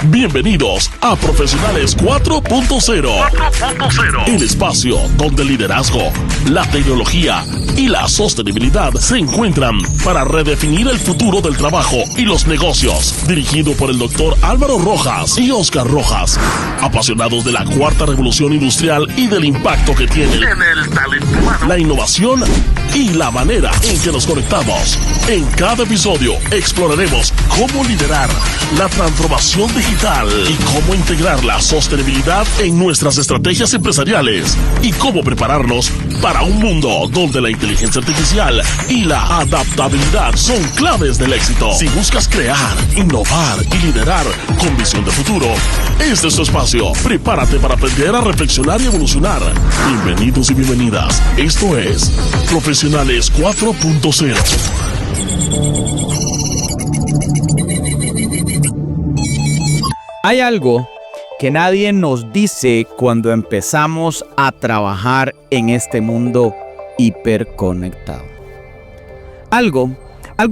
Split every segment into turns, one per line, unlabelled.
Bienvenidos a Profesionales 4.0, el espacio donde el liderazgo, la tecnología y la sostenibilidad se encuentran para redefinir el futuro del trabajo y los negocios. Dirigido por el Dr. Álvaro Rojas y Oscar Rojas, apasionados de la cuarta revolución industrial y del impacto que tiene en el talento humano, la innovación y la manera en que nos conectamos. En cada episodio exploraremos cómo liderar la transformación digital y cómo integrar la sostenibilidad en nuestras estrategias empresariales y cómo prepararnos para un mundo donde la inteligencia artificial y la adaptabilidad son claves del éxito. Si buscas crear, innovar y liderar con visión de futuro, este es tu espacio. Prepárate para aprender a reflexionar y evolucionar. Bienvenidos y bienvenidas. Esto es Profesionales 4.0.
Hay algo que nadie nos dice cuando empezamos a trabajar en este mundo hiperconectado. Algo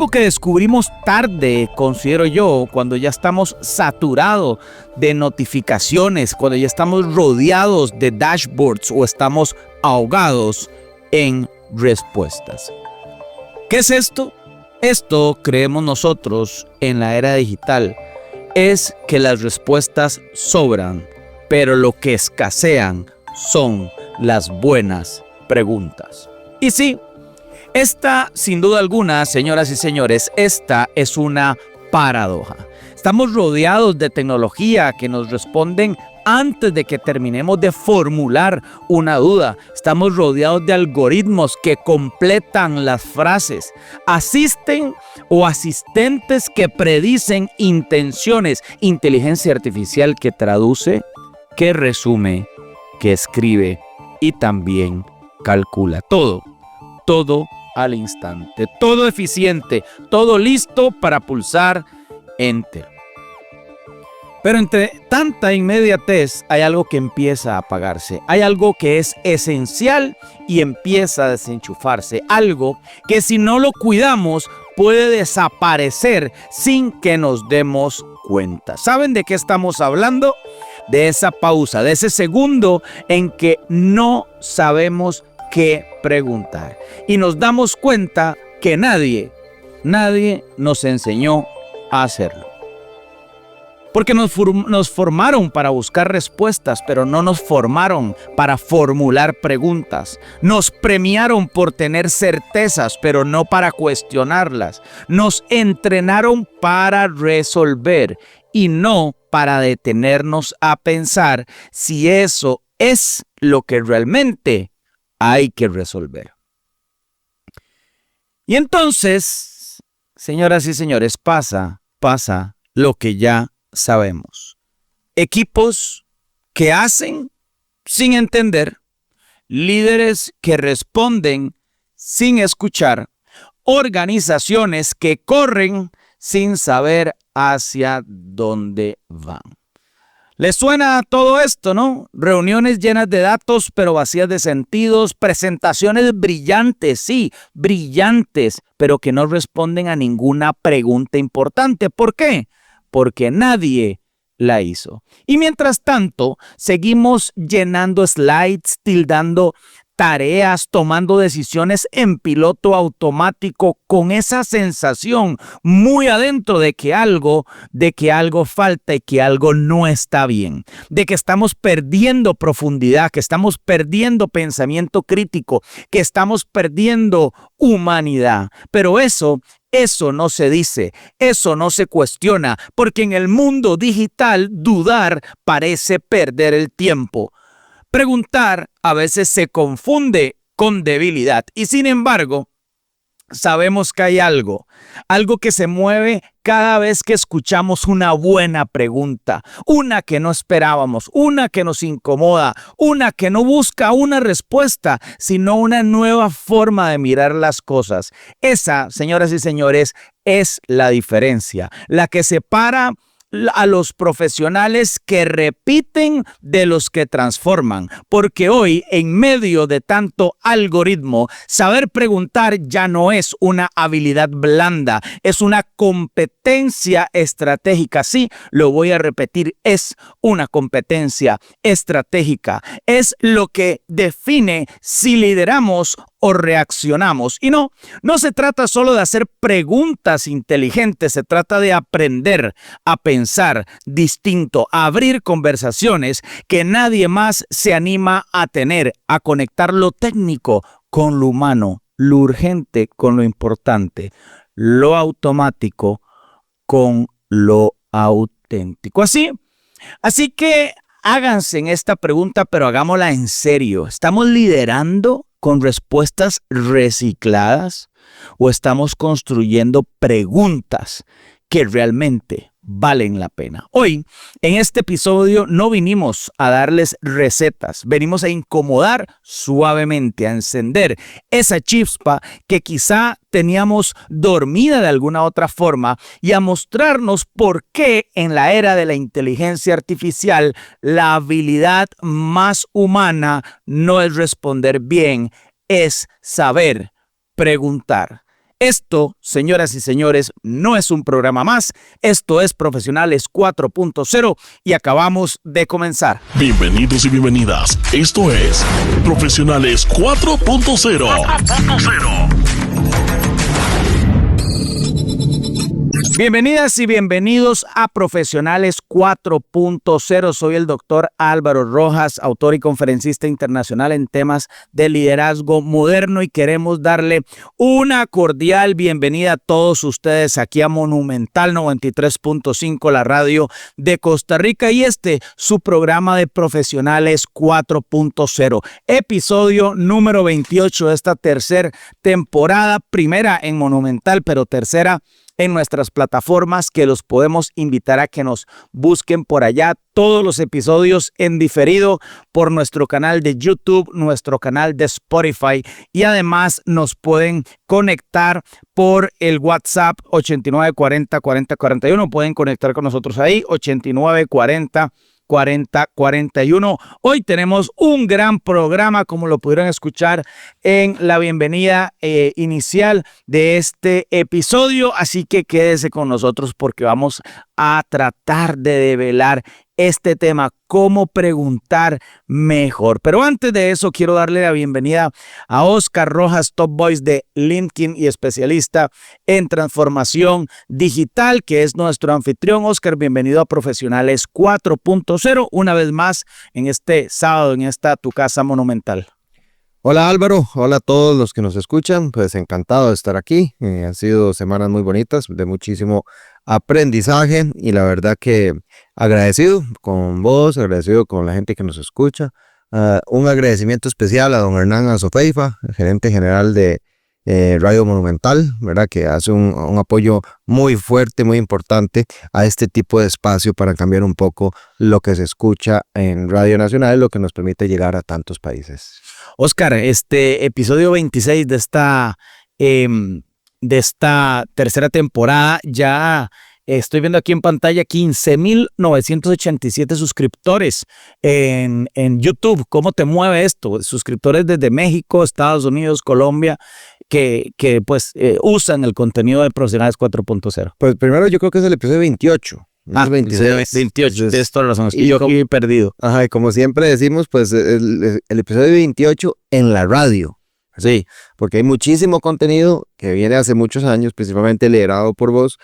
que descubrimos tarde, considero yo, cuando ya estamos saturados de notificaciones, cuando ya estamos rodeados de dashboards o estamos ahogados en respuestas. ¿Qué es esto? Esto, creemos nosotros, en la era digital, es que las respuestas sobran, pero lo que escasean son las buenas preguntas. Y sí, esta, sin duda alguna, señoras y señores, esta es una paradoja. Estamos rodeados de tecnología que nos responden antes de que terminemos de formular una duda. Estamos rodeados de algoritmos que completan las frases, asisten o asistentes que predicen intenciones, inteligencia artificial que traduce, que resume, que escribe y también calcula. Todo al instante, todo eficiente, todo listo para pulsar Enter. Pero entre tanta inmediatez hay algo que empieza a apagarse, hay algo que es esencial y empieza a desenchufarse, algo que si no lo cuidamos puede desaparecer sin que nos demos cuenta. ¿Saben de qué estamos hablando? De esa pausa, de ese segundo en que no sabemos qué preguntar y nos damos cuenta que nadie nos enseñó a hacerlo. Porque nos formaron para buscar respuestas, pero no nos formaron para formular preguntas. Nos premiaron por tener certezas, pero no para cuestionarlas. Nos entrenaron para resolver y no para detenernos a pensar si eso es lo que realmente hay que resolver. Y entonces, señoras y señores, pasa lo que ya sabemos. Equipos que hacen sin entender, líderes que responden sin escuchar, organizaciones que corren sin saber hacia dónde van. ¿Les suena todo esto, no? Reuniones llenas de datos pero vacías de sentidos, presentaciones brillantes, sí, brillantes, pero que no responden a ninguna pregunta importante. ¿Por qué? Porque nadie la hizo. Y mientras tanto, seguimos llenando slides, tildando tareas, tomando decisiones en piloto automático con esa sensación muy adentro de que algo falta y que algo no está bien, de que estamos perdiendo profundidad, que estamos perdiendo pensamiento crítico, que estamos perdiendo humanidad. Pero eso no se dice, eso no se cuestiona, porque en el mundo digital dudar parece perder el tiempo. Preguntar a veces se confunde con debilidad y sin embargo sabemos que hay algo que se mueve cada vez que escuchamos una buena pregunta, una que no esperábamos, una que nos incomoda, una que no busca una respuesta, sino una nueva forma de mirar las cosas. Esa, señoras y señores, es la diferencia, la que separa a los profesionales que repiten de los que transforman, porque hoy, en medio de tanto algoritmo, saber preguntar ya no es una habilidad blanda, es una competencia estratégica. Sí, lo voy a repetir, es una competencia estratégica. Es lo que define si lideramos o reaccionamos. Y no se trata solo de hacer preguntas inteligentes, se trata de aprender a pensar distinto, a abrir conversaciones que nadie más se anima a tener, a conectar lo técnico con lo humano, lo urgente con lo importante, lo automático con lo auténtico. Así que háganse en esta pregunta, pero hagámosla en serio. ¿Estamos liderando con respuestas recicladas o estamos construyendo preguntas que realmente valen la pena? Hoy, en este episodio, no vinimos a darles recetas, venimos a incomodar suavemente, a encender esa chispa que quizá teníamos dormida de alguna otra forma y a mostrarnos por qué en la era de la inteligencia artificial la habilidad más humana no es responder bien, es saber preguntar. Esto, señoras y señores, no es un programa más. Esto es Profesionales 4.0 y acabamos de comenzar.
Bienvenidos y bienvenidas. Esto es Profesionales 4.0.
Bienvenidas y bienvenidos a Profesionales 4.0. Soy el doctor Álvaro Rojas, autor y conferencista internacional en temas de liderazgo moderno, y queremos darle una cordial bienvenida a todos ustedes aquí a Monumental 93.5, la radio de Costa Rica, y su programa de Profesionales 4.0, episodio número 28 de esta tercera temporada, primera en Monumental, pero tercera en nuestras plataformas, que los podemos invitar a que nos busquen por allá. Todos los episodios en diferido por nuestro canal de YouTube, nuestro canal de Spotify, y además nos pueden conectar por el WhatsApp 8940-4041. Pueden conectar con nosotros ahí, 8940-4041. Hoy tenemos un gran programa, como lo pudieron escuchar en la bienvenida inicial de este episodio, así que quédese con nosotros porque vamos a tratar de develar este tema, cómo preguntar mejor. Pero antes de eso, quiero darle la bienvenida a Oscar Rojas, Top Voice de LinkedIn y especialista en transformación digital, que es nuestro anfitrión. Oscar, bienvenido a Profesionales 4.0, una vez más en este sábado, en esta tu casa monumental.
Hola Álvaro, hola a todos los que nos escuchan, pues encantado de estar aquí. Han sido semanas muy bonitas, de muchísimo aprendizaje, y la verdad que agradecido con vos, agradecido con la gente que nos escucha. Un agradecimiento especial a don Hernán Azofeifa, el gerente general de Radio Monumental, ¿verdad? Que hace un apoyo muy fuerte, muy importante a este tipo de espacio para cambiar un poco lo que se escucha en Radio Nacional, lo que nos permite llegar a tantos países.
Oscar, este episodio 26 de esta tercera temporada, ya estoy viendo aquí en pantalla 15,987 suscriptores en YouTube. ¿Cómo te mueve esto? Suscriptores desde México, Estados Unidos, Colombia, que usan el contenido de Profesionales 4.0.
Pues primero yo creo que es el episodio 28.
26. 28, tienes toda la razón. Y yo aquí perdido.
Ajá, y como siempre decimos, pues el episodio 28 en la radio. Sí, porque hay muchísimo contenido que viene hace muchos años, principalmente liderado por vos,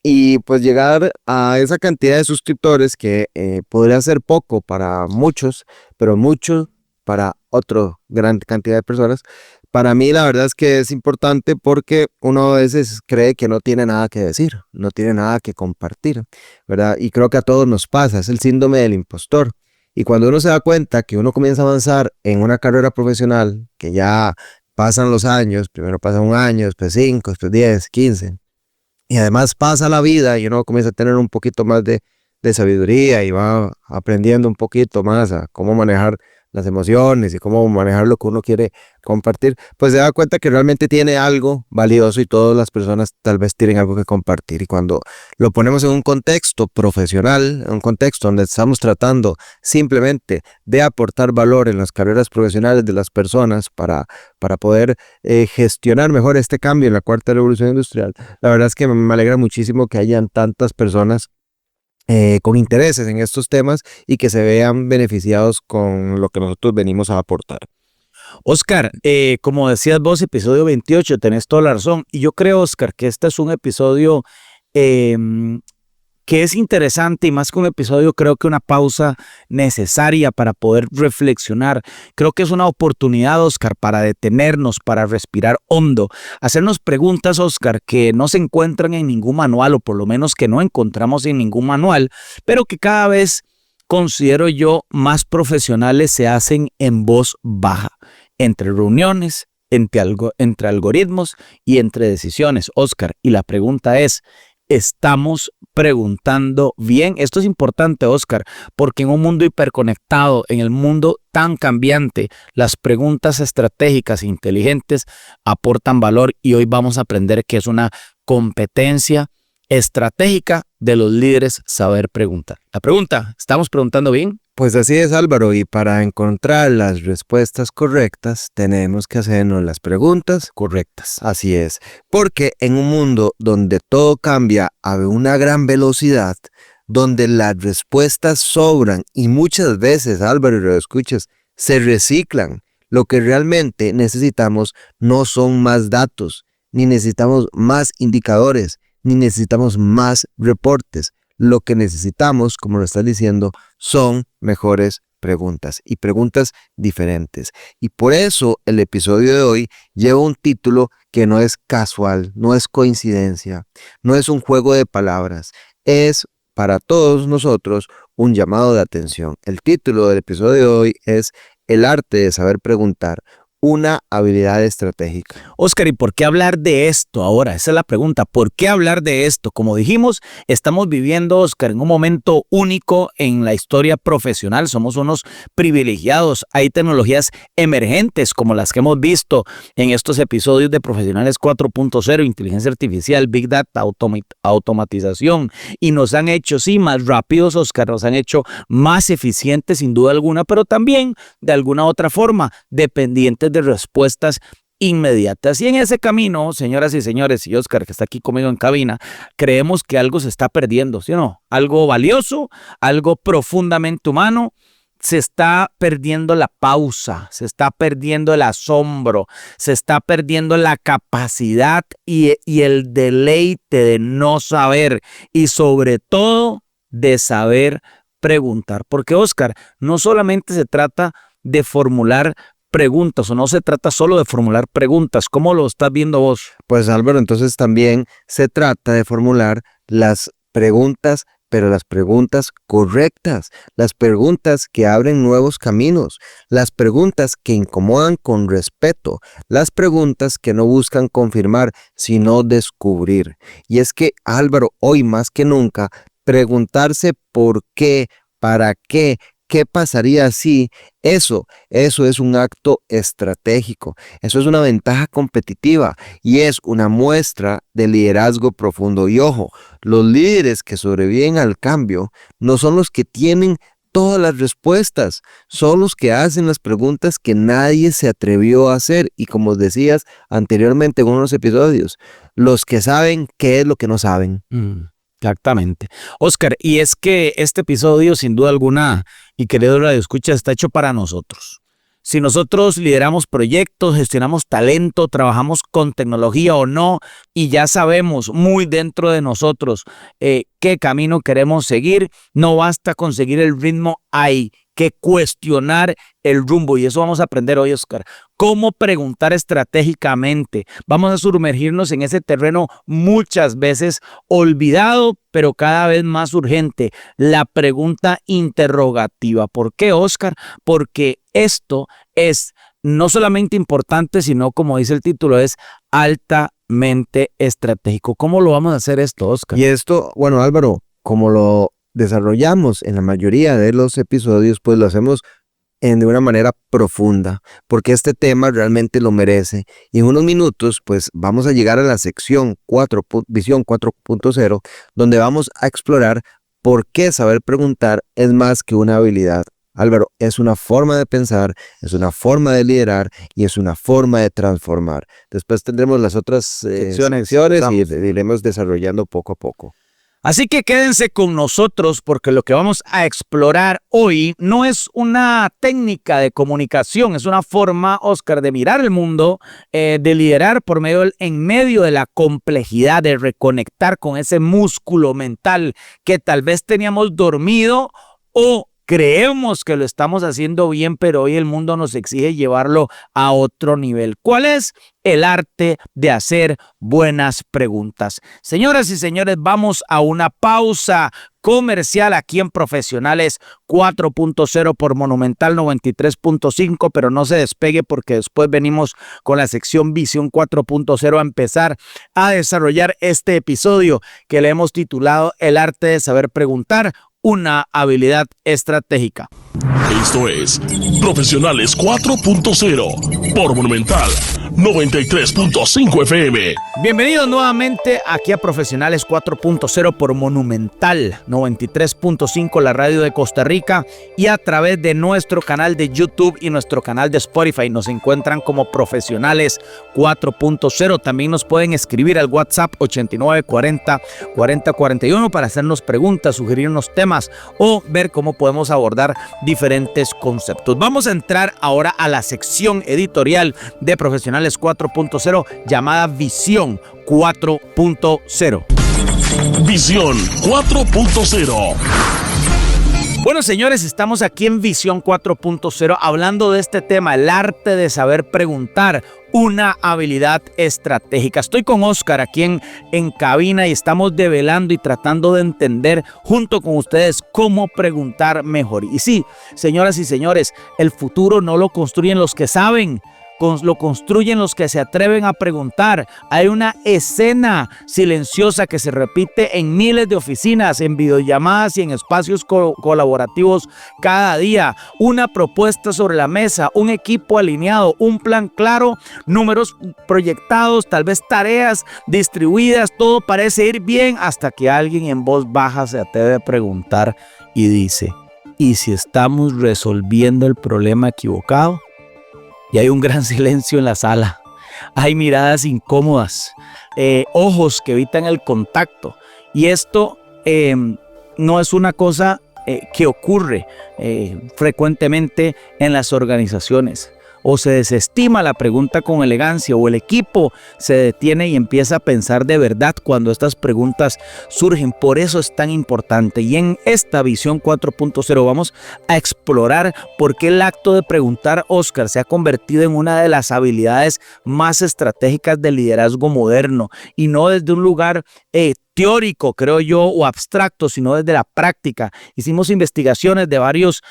y pues llegar a esa cantidad de suscriptores que podría ser poco para muchos, pero mucho para otra gran cantidad de personas. Para mí la verdad es que es importante porque uno a veces cree que no tiene nada que decir, no tiene nada que compartir, ¿verdad? Y creo que a todos nos pasa, es el síndrome del impostor. Y cuando uno se da cuenta que uno comienza a avanzar en una carrera profesional, que ya pasan los años, primero pasa un año, después 5, después 10, 15, y además pasa la vida y uno comienza a tener un poquito más de sabiduría y va aprendiendo un poquito más a cómo manejar las emociones y cómo manejar lo que uno quiere compartir, pues se da cuenta que realmente tiene algo valioso y todas las personas tal vez tienen algo que compartir. Y cuando lo ponemos en un contexto profesional, en un contexto donde estamos tratando simplemente de aportar valor en las carreras profesionales de las personas para poder gestionar mejor este cambio en la cuarta revolución industrial, la verdad es que me alegra muchísimo que hayan tantas personas con intereses en estos temas y que se vean beneficiados con lo que nosotros venimos a aportar.
Oscar, como decías vos, episodio 28, tenés toda la razón. Y yo creo, Oscar, que este es un episodio que es interesante y más que un episodio, creo que una pausa necesaria para poder reflexionar. Creo que es una oportunidad, Oscar, para detenernos, para respirar hondo, hacernos preguntas, Oscar, que no se encuentran en ningún manual o por lo menos que no encontramos en ningún manual, pero que cada vez considero yo más profesionales se hacen en voz baja, entre reuniones, entre algoritmos y entre decisiones, Oscar. Y la pregunta es, ¿estamos preguntando bien? Esto es importante, Oscar, porque en un mundo hiperconectado, en el mundo tan cambiante, las preguntas estratégicas e inteligentes aportan valor y hoy vamos a aprender que es una competencia estratégica de los líderes saber preguntar. La pregunta, ¿estamos preguntando bien?
Pues así es, Álvaro, y para encontrar las respuestas correctas tenemos que hacernos las preguntas correctas. Así es, porque en un mundo donde todo cambia a una gran velocidad, donde las respuestas sobran y muchas veces, Álvaro, y lo escuchas, se reciclan, lo que realmente necesitamos no son más datos, ni necesitamos más indicadores, ni necesitamos más reportes. Lo que necesitamos, como lo estás diciendo, son mejores preguntas y preguntas diferentes. Y por eso el episodio de hoy lleva un título que no es casual, no es coincidencia, no es un juego de palabras, es para todos nosotros un llamado de atención. El título del episodio de hoy es El arte de saber preguntar. Una habilidad estratégica.
Oscar, ¿y por qué hablar de esto ahora? Esa es la pregunta. ¿Por qué hablar de esto? Como dijimos, estamos viviendo, Oscar, en un momento único en la historia profesional. Somos unos privilegiados. Hay tecnologías emergentes como las que hemos visto en estos episodios de Profesionales 4.0, inteligencia artificial, Big Data, automatización. Y nos han hecho, sí, más rápidos, Oscar, nos han hecho más eficientes sin duda alguna, pero también de alguna otra forma dependientes de respuestas inmediatas. Y en ese camino, señoras y señores, y Oscar, que está aquí conmigo en cabina, creemos que algo se está perdiendo, ¿sí o no? Algo valioso, algo profundamente humano. Se está perdiendo la pausa, se está perdiendo el asombro, se está perdiendo la capacidad y el deleite de no saber y sobre todo de saber preguntar. Porque, Oscar, no solamente se trata de formular preguntas o no se trata solo de formular preguntas. ¿Cómo lo estás viendo vos?
Pues Álvaro, entonces también se trata de formular las preguntas, pero las preguntas correctas, las preguntas que abren nuevos caminos, las preguntas que incomodan con respeto, las preguntas que no buscan confirmar, sino descubrir. Y es que, Álvaro, hoy más que nunca, preguntarse por qué, para qué, ¿qué pasaría si? Eso es un acto estratégico, eso es una ventaja competitiva y es una muestra de liderazgo profundo. Y ojo, los líderes que sobreviven al cambio no son los que tienen todas las respuestas, son los que hacen las preguntas que nadie se atrevió a hacer y como decías anteriormente en unos episodios, los que saben qué es lo que no saben.
Exactamente. Oscar, y es que este episodio, sin duda alguna, y querido Radio Escucha, está hecho para nosotros. Si nosotros lideramos proyectos, gestionamos talento, trabajamos con tecnología o no, y ya sabemos muy dentro de nosotros qué camino queremos seguir, no basta con seguir el ritmo, hay que cuestionar el rumbo. Y eso vamos a aprender hoy, Oscar. Cómo preguntar estratégicamente. Vamos a sumergirnos en ese terreno muchas veces olvidado, pero cada vez más urgente. La pregunta interrogativa. ¿Por qué, Oscar? Porque esto es no solamente importante, sino, como dice el título, es altamente estratégico. ¿Cómo lo vamos a hacer esto, Oscar?
Y esto, bueno, Álvaro, como lo desarrollamos en la mayoría de los episodios, pues lo hacemos de una manera profunda, porque este tema realmente lo merece. Y en unos minutos, pues vamos a llegar a la sección 4, Visión 4.0, donde vamos a explorar por qué saber preguntar es más que una habilidad. Álvaro, es una forma de pensar, es una forma de liderar y es una forma de transformar. Después tendremos las otras secciones y iremos desarrollando poco a poco.
Así que quédense con nosotros porque lo que vamos a explorar hoy no es una técnica de comunicación, es una forma, Oscar, de mirar el mundo, de liderar en medio de la complejidad, de reconectar con ese músculo mental que tal vez teníamos dormido o creemos que lo estamos haciendo bien, pero hoy el mundo nos exige llevarlo a otro nivel. ¿Cuál es? El arte de hacer buenas preguntas. Señoras y señores, vamos a una pausa comercial aquí en Profesionales 4.0 por Monumental 93.5, pero no se despegue porque después venimos con la sección Visión 4.0 a empezar a desarrollar este episodio que le hemos titulado El arte de saber preguntar, una habilidad estratégica.
Esto es Profesionales 4.0 por Monumental 93.5 FM.
Bienvenidos nuevamente aquí a Profesionales 4.0 por Monumental 93.5, la radio de Costa Rica, y a través de nuestro canal de YouTube y nuestro canal de Spotify. Nos encuentran como Profesionales 4.0. También nos pueden escribir al WhatsApp 8940-4041 para hacernos preguntas, sugerirnos temas o ver cómo podemos abordar diferentes conceptos. Vamos a entrar ahora a la sección editorial de Profesionales 4.0 llamada Visión 4.0.
Visión 4.0.
Bueno, señores, estamos aquí en Visión 4.0 hablando de este tema, el arte de saber preguntar, una habilidad estratégica. Estoy con Oscar aquí en cabina y estamos develando y tratando de entender junto con ustedes cómo preguntar mejor. Y sí, señoras y señores, el futuro no lo construyen los que saben, lo construyen los que se atreven a preguntar. Hay una escena silenciosa que se repite en miles de oficinas, en videollamadas y en espacios colaborativos cada día. Una propuesta sobre la mesa, un equipo alineado, un plan claro, números proyectados, tal vez tareas distribuidas. Todo parece ir bien hasta que alguien en voz baja se atreve a preguntar y dice: ¿y si estamos resolviendo el problema equivocado? Y hay un gran silencio en la sala. Hay miradas incómodas, ojos que evitan el contacto. Y esto no es una cosa que ocurre frecuentemente en las organizaciones. O se desestima la pregunta con elegancia, o el equipo se detiene y empieza a pensar de verdad cuando estas preguntas surgen. Por eso es tan importante. Y en esta Visión 4.0 vamos a explorar por qué el acto de preguntar, Oscar, se ha convertido en una de las habilidades más estratégicas del liderazgo moderno. Y no desde un lugar teórico, creo yo, o abstracto, sino desde la práctica. Hicimos investigaciones de varios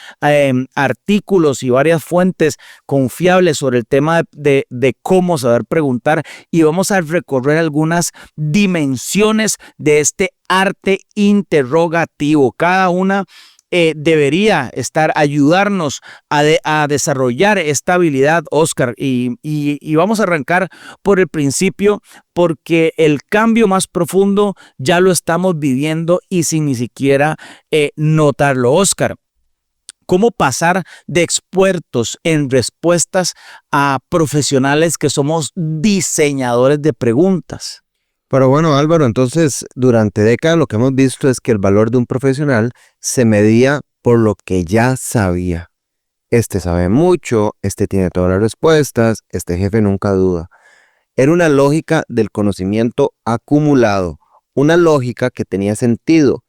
artículos y varias fuentes confiables sobre el tema de cómo saber preguntar, y vamos a recorrer algunas dimensiones de este arte interrogativo. Cada una debería ayudarnos a desarrollar esta habilidad, Oscar, y vamos a arrancar por el principio, porque el cambio más profundo ya lo estamos viviendo y sin ni siquiera notarlo. Oscar, ¿cómo pasar de expertos en respuestas a profesionales que somos diseñadores de preguntas?
Pero bueno, Álvaro, entonces durante décadas lo que hemos visto es que el valor de un profesional se medía por lo que ya sabía. Este sabe mucho, este tiene todas las respuestas, este jefe nunca duda. Era una lógica del conocimiento acumulado, una lógica que tenía sentido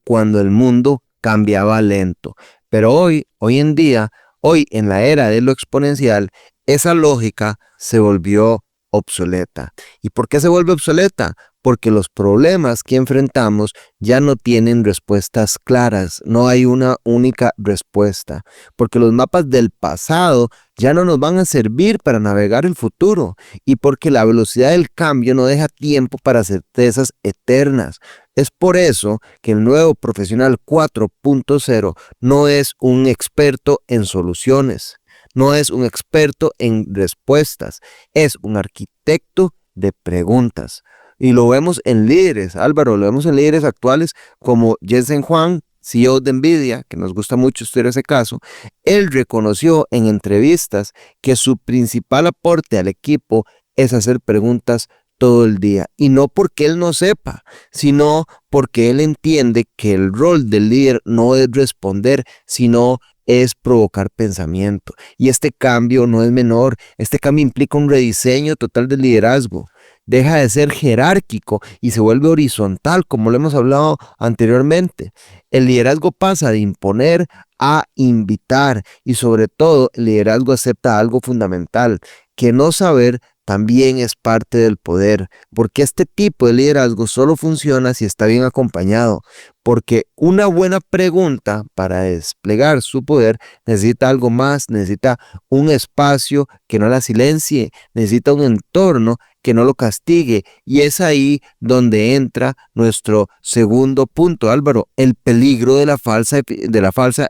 cuando el mundo cambiaba lento. Pero hoy en día, en la era de lo exponencial, esa lógica se volvió obsoleta. ¿Y por qué se vuelve obsoleta? porque los problemas que enfrentamos ya no tienen respuestas claras, no hay una única respuesta, porque los mapas del pasado ya no nos van a servir para navegar el futuro y porque la velocidad del cambio no deja tiempo para certezas eternas. Es por eso que el nuevo profesional 4.0 no es un experto en soluciones, no es un experto en respuestas, es un arquitecto de preguntas. Y lo vemos en líderes, Álvaro, lo vemos en líderes actuales como Jensen Huang, CEO de NVIDIA, que nos gusta mucho estudiar ese caso. Él reconoció en entrevistas que su principal aporte al equipo es hacer preguntas todo el día. Y no porque él no sepa, sino porque él entiende que el rol del líder no es responder, sino es provocar pensamiento. Y este cambio no es menor, este cambio implica un rediseño total del liderazgo. Deja de ser jerárquico y se vuelve horizontal, como lo hemos hablado anteriormente. El liderazgo pasa de imponer a invitar y sobre todo el liderazgo acepta algo fundamental, que no saber también es parte del poder, porque este tipo de liderazgo solo funciona si está bien acompañado, porque una buena pregunta para desplegar su poder necesita algo más, necesita un espacio que no la silencie, necesita un entorno que no lo castigue, y es ahí donde entra nuestro segundo punto, Álvaro, el peligro de la falsa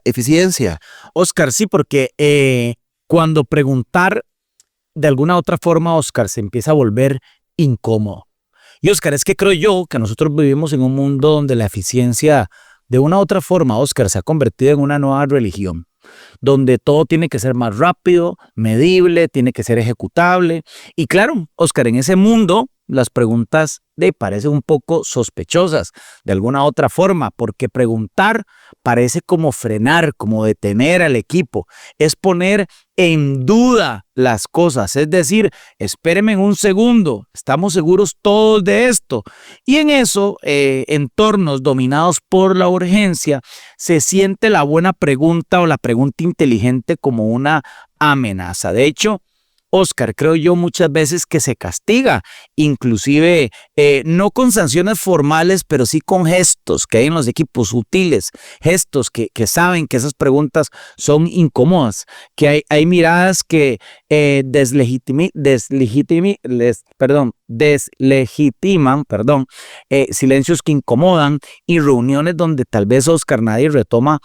eficiencia.
Oscar, sí, porque cuando preguntar de alguna otra forma, Oscar, se empieza a volver incómodo. Y Oscar, es que creo yo que nosotros vivimos en un mundo donde la eficiencia, de una u otra forma, Oscar, se ha convertido en una nueva religión, donde todo tiene que ser más rápido, medible, tiene que ser ejecutable. Y claro, Oscar, en ese mundo las preguntas parecen un poco sospechosas de alguna otra forma, porque preguntar parece como frenar, como detener al equipo, es poner en duda las cosas, es decir, espérenme un segundo, estamos seguros todos de esto. Y en eso, entornos dominados por la urgencia, se siente la buena pregunta o la pregunta inteligente como una amenaza. De hecho, Oscar, creo yo muchas veces que se castiga, inclusive no con sanciones formales, pero sí con gestos que hay en los equipos sutiles, gestos que saben que esas preguntas son incómodas, que hay miradas que deslegitiman, silencios que incomodan y reuniones donde tal vez, Oscar, nadie retoma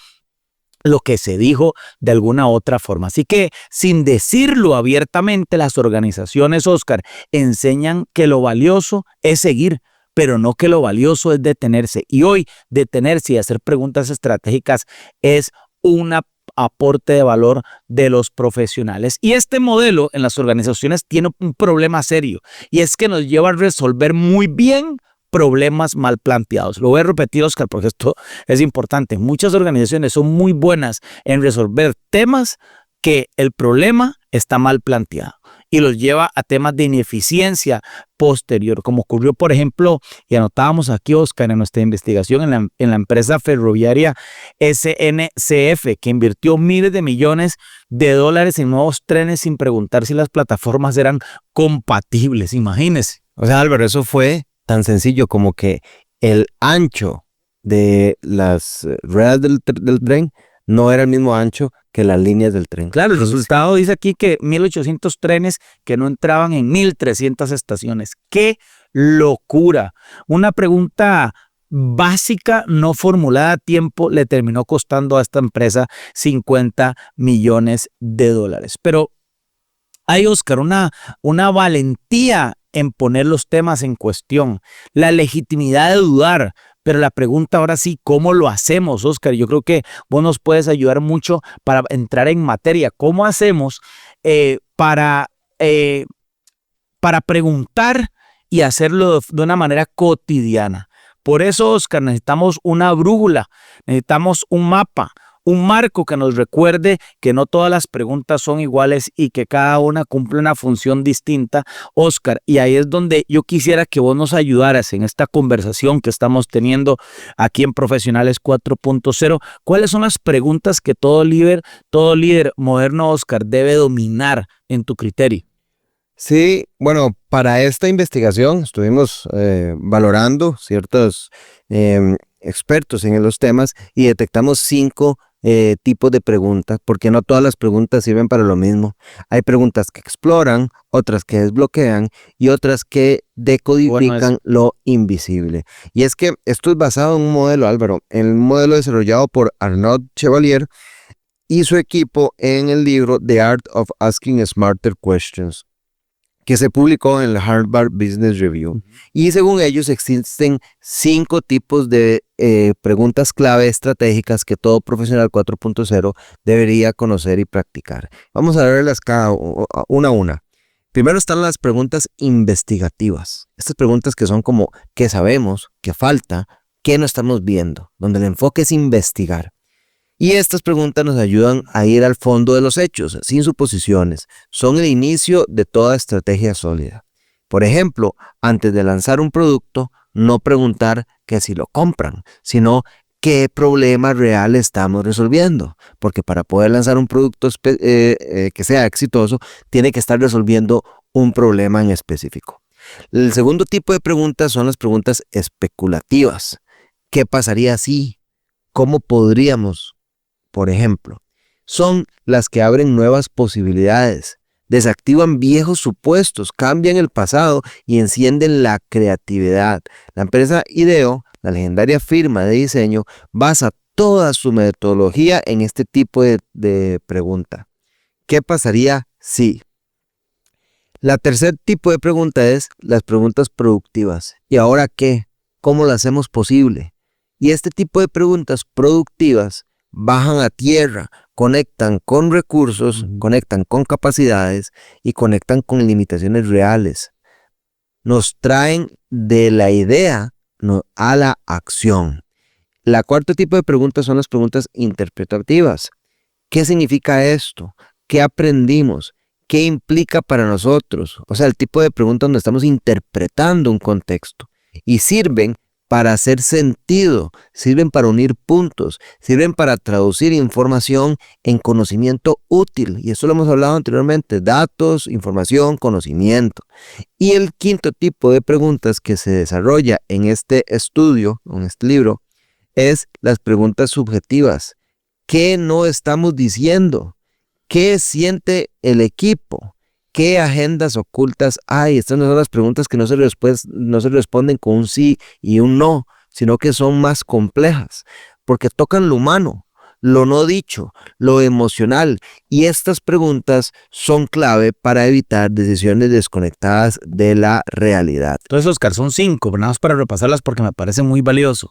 lo que se dijo de alguna otra forma. Así que, sin decirlo abiertamente, las organizaciones, Oscar, enseñan que lo valioso es seguir, pero no que lo valioso es detenerse. Y hoy, detenerse y hacer preguntas estratégicas es un aporte de valor de los profesionales. Y este modelo en las organizaciones tiene un problema serio, y es que nos lleva a resolver muy bien problemas mal planteados. Lo voy a repetir, Oscar, porque esto es importante. Muchas organizaciones son muy buenas en resolver temas que el problema está mal planteado y los lleva a temas de ineficiencia posterior, como ocurrió, por ejemplo, y anotábamos aquí, Oscar, en nuestra investigación en la empresa ferroviaria SNCF, que invirtió miles de millones de dólares en nuevos trenes sin preguntar si las plataformas eran compatibles. Imagínense.
O sea, Álvaro, eso fue tan sencillo como que el ancho de las ruedas del tren no era el mismo ancho que las líneas del tren.
Claro, el resultado dice aquí que 1.800 trenes que no entraban en 1.300 estaciones. ¡Qué locura! Una pregunta básica no formulada a tiempo le terminó costando a esta empresa 50 millones de dólares. Pero hay, Oscar, una valentía en poner los temas en cuestión, la legitimidad de dudar, pero la pregunta ahora sí, ¿cómo lo hacemos, Oscar? Yo creo que vos nos puedes ayudar mucho para entrar en materia. ¿Cómo hacemos para preguntar y hacerlo de una manera cotidiana? Por eso, Oscar, necesitamos una brújula, necesitamos un mapa, un marco que nos recuerde que no todas las preguntas son iguales y que cada una cumple una función distinta, Oscar. Y ahí es donde yo quisiera que vos nos ayudaras en esta conversación que estamos teniendo aquí en Profesionales 4.0. ¿Cuáles son las preguntas que todo líder moderno, Oscar, debe dominar en tu criterio?
Sí, bueno, para esta investigación estuvimos valorando ciertos expertos en los temas y detectamos 5 tipos de preguntas, porque no todas las preguntas sirven para lo mismo. Hay preguntas que exploran, otras que desbloquean y otras que decodifican lo invisible. Y es que esto es basado en un modelo, Álvaro, en un modelo desarrollado por Arnaud Chevalier y su equipo en el libro The Art of Asking Smarter Questions, que se publicó en el Harvard Business Review. Y según ellos existen 5 tipos de preguntas clave estratégicas que todo profesional 4.0 debería conocer y practicar. Vamos a verlas cada una a una. Primero están las preguntas investigativas. Estas preguntas que son como ¿qué sabemos? ¿Qué falta? ¿Qué no estamos viendo? Donde el enfoque es investigar. Y estas preguntas nos ayudan a ir al fondo de los hechos, sin suposiciones. Son el inicio de toda estrategia sólida. Por ejemplo, antes de lanzar un producto, no preguntar que si lo compran, sino qué problema real estamos resolviendo. Porque para poder lanzar un producto que sea exitoso, tiene que estar resolviendo un problema en específico. El segundo tipo de preguntas son las preguntas especulativas. ¿Qué pasaría si? ¿Cómo podríamos? Por ejemplo, son las que abren nuevas posibilidades, desactivan viejos supuestos, cambian el pasado y encienden la creatividad. La empresa IDEO, la legendaria firma de diseño, basa toda su metodología en este tipo de pregunta. ¿Qué pasaría si? La tercer tipo de pregunta es las preguntas productivas. ¿Y ahora qué? ¿Cómo lo hacemos posible? Y este tipo de preguntas productivas bajan a tierra, conectan con recursos, conectan con capacidades y conectan con limitaciones reales. Nos traen de la idea a la acción. La cuarto tipo de preguntas son las preguntas interpretativas. ¿Qué significa esto? ¿Qué aprendimos? ¿Qué implica para nosotros? O sea, el tipo de preguntas donde estamos interpretando un contexto y sirven para hacer sentido, sirven para unir puntos, sirven para traducir información en conocimiento útil. Y eso lo hemos hablado anteriormente, datos, información, conocimiento. Y el quinto tipo de preguntas que se desarrolla en este estudio, en este libro, es las preguntas subjetivas. ¿Qué no estamos diciendo? ¿Qué siente el equipo? ¿Qué agendas ocultas hay? Estas no son las preguntas que no se responden con un sí y un no, sino que son más complejas, porque tocan lo humano, lo no dicho, lo emocional. Y estas preguntas son clave para evitar decisiones desconectadas de la realidad.
Entonces, Oscar, son 5, nada más para repasarlas porque me parece muy valioso.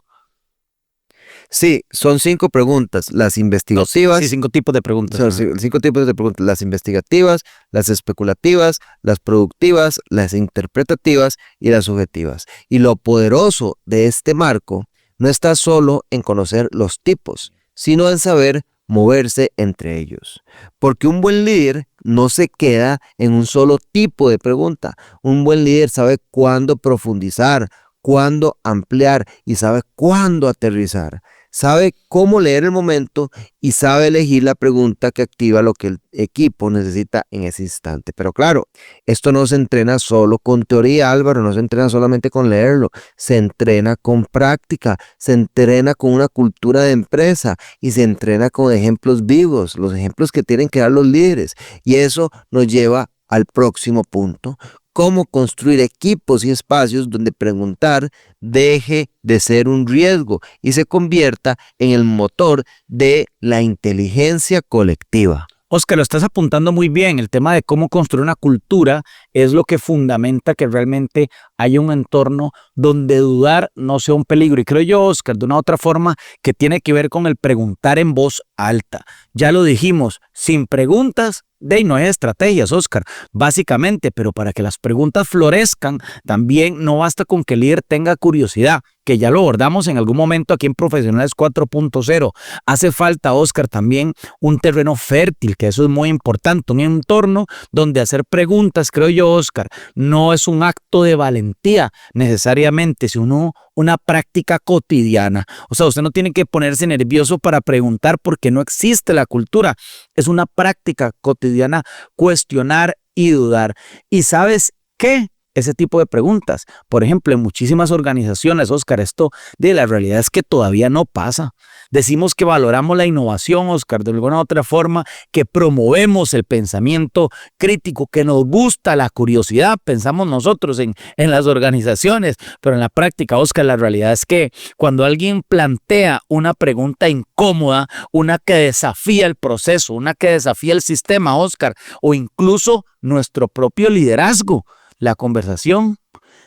Sí, son 5 preguntas, las investigativas.
Sí, 5 tipos de preguntas.
Son 5 tipos de preguntas, las investigativas, las especulativas, las productivas, las interpretativas y las subjetivas. Y lo poderoso de este marco no está solo en conocer los tipos, sino en saber moverse entre ellos. Porque un buen líder no se queda en un solo tipo de pregunta. Un buen líder sabe cuándo profundizar, cuándo ampliar y sabe cuándo aterrizar. Sabe cómo leer el momento y sabe elegir la pregunta que activa lo que el equipo necesita en ese instante. Pero claro, esto no se entrena solo con teoría, Álvaro, no se entrena solamente con leerlo, se entrena con práctica, se entrena con una cultura de empresa y se entrena con ejemplos vivos, los ejemplos que tienen que dar los líderes. Y eso nos lleva al próximo punto. Cómo construir equipos y espacios donde preguntar deje de ser un riesgo y se convierta en el motor de la inteligencia colectiva.
Oscar, lo estás apuntando muy bien. El tema de cómo construir una cultura es lo que fundamenta que realmente haya un entorno donde dudar no sea un peligro. Y creo yo, Oscar, de una otra forma que tiene que ver con el preguntar en voz alta. Ya lo dijimos, sin preguntas, no hay estrategias, Oscar, básicamente, pero para que las preguntas florezcan, también no basta con que el líder tenga curiosidad, que ya lo abordamos en algún momento aquí en Profesionales 4.0. Hace falta, Oscar, también un terreno fértil, que eso es muy importante, un entorno donde hacer preguntas, creo yo, Oscar, no es un acto de valentía necesariamente, sino una práctica cotidiana. O sea, usted no tiene que ponerse nervioso para preguntar porque no existe la cultura. Es una práctica cotidiana cuestionar y dudar. ¿Y sabes qué? Ese tipo de preguntas, por ejemplo, en muchísimas organizaciones, Oscar, esto de la realidad es que todavía no pasa. Decimos que valoramos la innovación, Oscar, de alguna u otra forma, que promovemos el pensamiento crítico, que nos gusta la curiosidad, pensamos nosotros en las organizaciones, pero en la práctica, Oscar, la realidad es que cuando alguien plantea una pregunta incómoda, una que desafía el proceso, una que desafía el sistema, Oscar, o incluso nuestro propio liderazgo, la conversación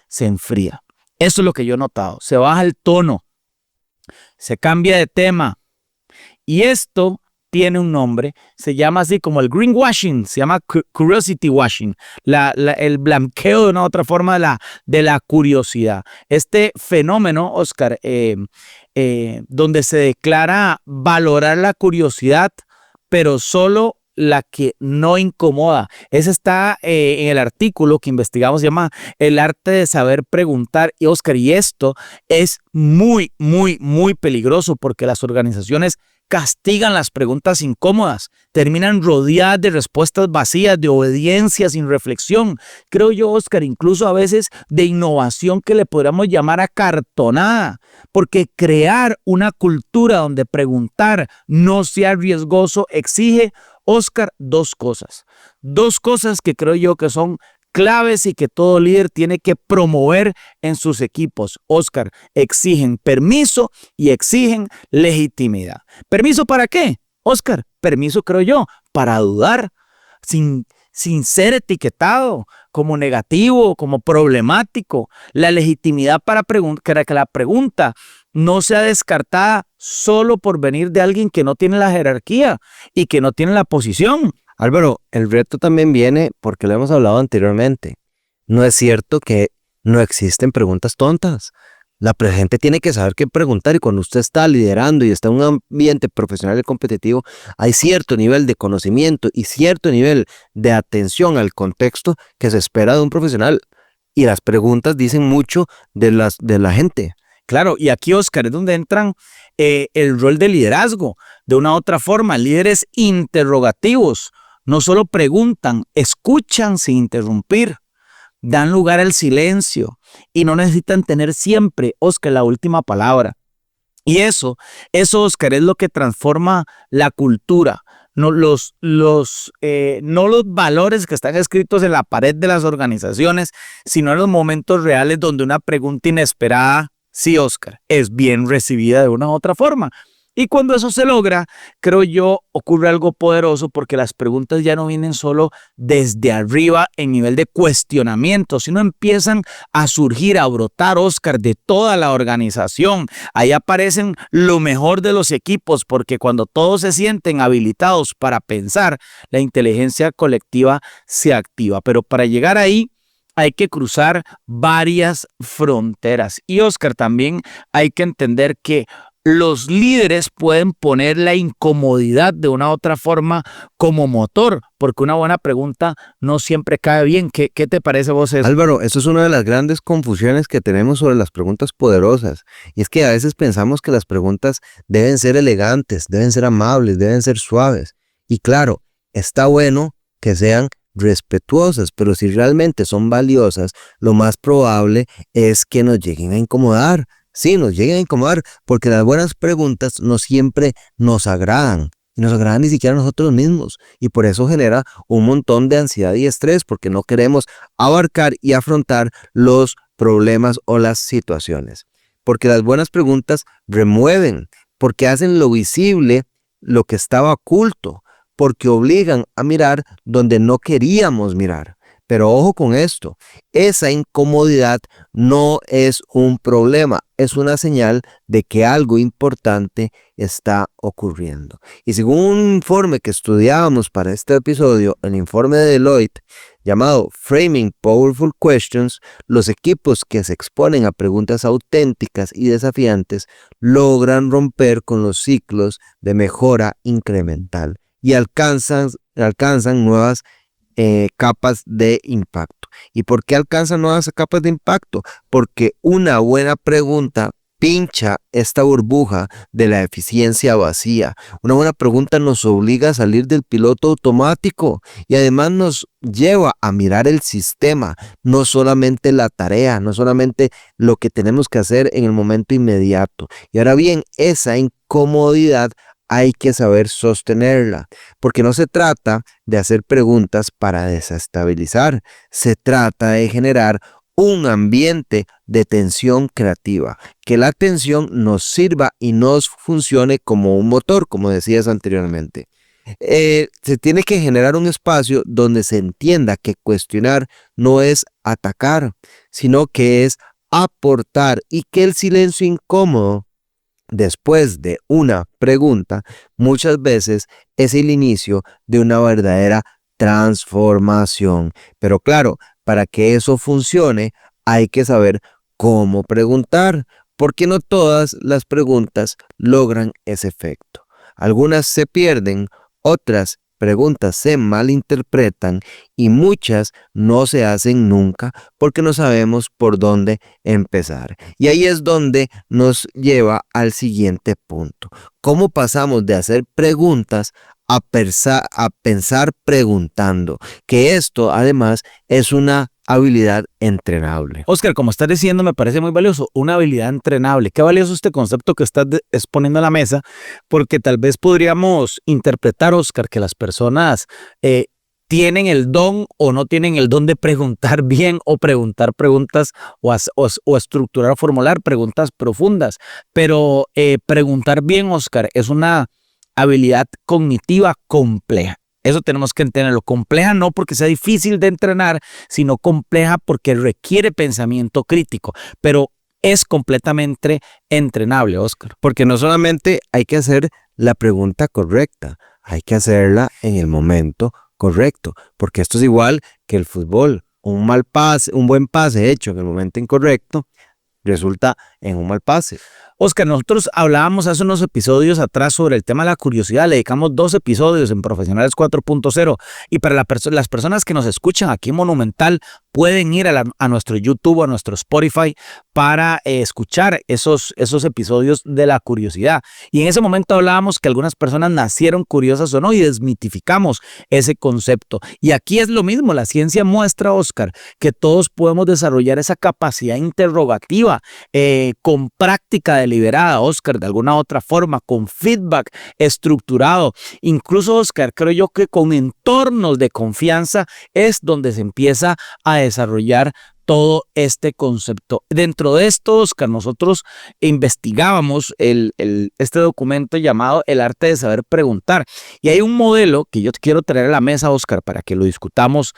se enfría. Eso es lo que yo he notado. Se baja el tono, se cambia de tema. Y esto tiene un nombre, se llama así como el greenwashing, se llama curiosity washing, el blanqueo de una otra forma de la curiosidad. Este fenómeno, Oscar, donde se declara valorar la curiosidad, pero solo la que no incomoda. Ese está en el artículo que investigamos, se llama El arte de saber preguntar. Y Oscar, y esto es muy, muy, muy peligroso porque las organizaciones castigan las preguntas incómodas, terminan rodeadas de respuestas vacías, de obediencia sin reflexión. Creo yo, Oscar, incluso a veces de innovación que le podríamos llamar acartonada, porque crear una cultura donde preguntar no sea riesgoso exige, Oscar, dos cosas que creo yo que son claves y que todo líder tiene que promover en sus equipos. Oscar, exigen permiso y exigen legitimidad. ¿Permiso para qué? Oscar, permiso creo yo, para dudar sin ser etiquetado como negativo, como problemático. La legitimidad para que la pregunta no sea descartada solo por venir de alguien que no tiene la jerarquía y que no tiene la posición.
Álvaro, el reto también viene porque lo hemos hablado anteriormente. No es cierto que no existen preguntas tontas. La gente tiene que saber qué preguntar y cuando usted está liderando y está en un ambiente profesional y competitivo, hay cierto nivel de conocimiento y cierto nivel de atención al contexto que se espera de un profesional. Y las preguntas dicen mucho de la gente.
Claro, y aquí, Oscar, es donde entran el rol de liderazgo. De una u otra forma, líderes interrogativos no solo preguntan, escuchan sin interrumpir, dan lugar al silencio y no necesitan tener siempre, Oscar, la última palabra. Y eso, Oscar, es lo que transforma la cultura. No los valores que están escritos en la pared de las organizaciones, sino en los momentos reales donde una pregunta inesperada, sí, Oscar, es bien recibida de una u otra forma. Y cuando eso se logra, creo yo, ocurre algo poderoso porque las preguntas ya no vienen solo desde arriba en nivel de cuestionamiento, sino empiezan a surgir, a brotar, Oscar, de toda la organización. Ahí aparecen lo mejor de los equipos porque cuando todos se sienten habilitados para pensar, la inteligencia colectiva se activa. Pero para llegar ahí, hay que cruzar varias fronteras. Y Oscar, también hay que entender que los líderes pueden poner la incomodidad de una u otra forma como motor, porque una buena pregunta no siempre cae bien. ¿Qué te parece vos eso?
Álvaro, eso es una de las grandes confusiones que tenemos sobre las preguntas poderosas. Y es que a veces pensamos que las preguntas deben ser elegantes, deben ser amables, deben ser suaves. Y claro, está bueno que sean respetuosas, pero si realmente son valiosas, lo más probable es que nos lleguen a incomodar. Sí, nos lleguen a incomodar porque las buenas preguntas no siempre nos agradan. Y nos agradan ni siquiera a nosotros mismos. Y por eso genera un montón de ansiedad y estrés porque no queremos abarcar y afrontar los problemas o las situaciones. Porque las buenas preguntas remueven, porque hacen lo visible lo que estaba oculto, porque obligan a mirar donde no queríamos mirar. Pero ojo con esto, esa incomodidad no es un problema, es una señal de que algo importante está ocurriendo. Y según un informe que estudiábamos para este episodio, el informe de Deloitte, llamado Framing Powerful Questions, los equipos que se exponen a preguntas auténticas y desafiantes logran romper con los ciclos de mejora incremental y alcanzan nuevas capas de impacto. ¿Y por qué alcanzan nuevas capas de impacto? Porque una buena pregunta pincha esta burbuja de la eficiencia vacía. Una buena pregunta nos obliga a salir del piloto automático y además nos lleva a mirar el sistema, no solamente la tarea, no solamente lo que tenemos que hacer en el momento inmediato. Y ahora bien, esa incomodidad hay que saber sostenerla, porque no se trata de hacer preguntas para desestabilizar, se trata de generar un ambiente de tensión creativa, que la tensión nos sirva y nos funcione como un motor, como decías anteriormente. Se tiene que generar un espacio donde se entienda que cuestionar no es atacar, sino que es aportar y que el silencio incómodo después de una pregunta muchas veces es el inicio de una verdadera transformación. Pero claro, para que eso funcione hay que saber cómo preguntar, porque no todas las preguntas logran ese efecto. Algunas se pierden, otras preguntas se malinterpretan y muchas no se hacen nunca porque no sabemos por dónde empezar. Y ahí es donde nos lleva al siguiente punto. ¿Cómo pasamos de hacer preguntas a pensar preguntando? Que esto además es una habilidad entrenable.
Oscar, como estás diciendo, me parece muy valioso, una habilidad entrenable. Qué valioso este concepto que estás exponiendo a la mesa, porque tal vez podríamos interpretar, Oscar, que las personas tienen el don o no tienen el don de preguntar bien o preguntar preguntas o estructurar o formular preguntas profundas. Pero preguntar bien, Oscar, es una habilidad cognitiva compleja. Eso tenemos que entenderlo. Compleja no porque sea difícil de entrenar, sino compleja porque requiere pensamiento crítico. Pero es completamente entrenable, Oscar.
Porque no solamente hay que hacer la pregunta correcta, hay que hacerla en el momento correcto. Porque esto es igual que el fútbol. Un mal pase, un buen pase hecho en el momento incorrecto resulta en un mal pase.
Oscar, nosotros hablábamos hace unos episodios atrás sobre el tema de la curiosidad. Le dedicamos 2 episodios en Profesionales 4.0 y para las personas que nos escuchan aquí en Monumental pueden ir a nuestro YouTube o a nuestro Spotify para escuchar esos episodios de la curiosidad. Y en ese momento hablábamos que algunas personas nacieron curiosas o no y desmitificamos ese concepto. Y aquí es lo mismo, la ciencia muestra, Oscar, que todos podemos desarrollar esa capacidad interrogativa con práctica deliberada, Oscar, de alguna otra forma, con feedback estructurado. Incluso, Oscar, creo yo que con entornos de confianza es donde se empieza a desarrollar todo este concepto. Dentro de esto, Oscar, nosotros investigábamos este documento llamado El arte de saber preguntar. Y hay un modelo que yo te quiero traer a la mesa, Oscar, para que lo discutamos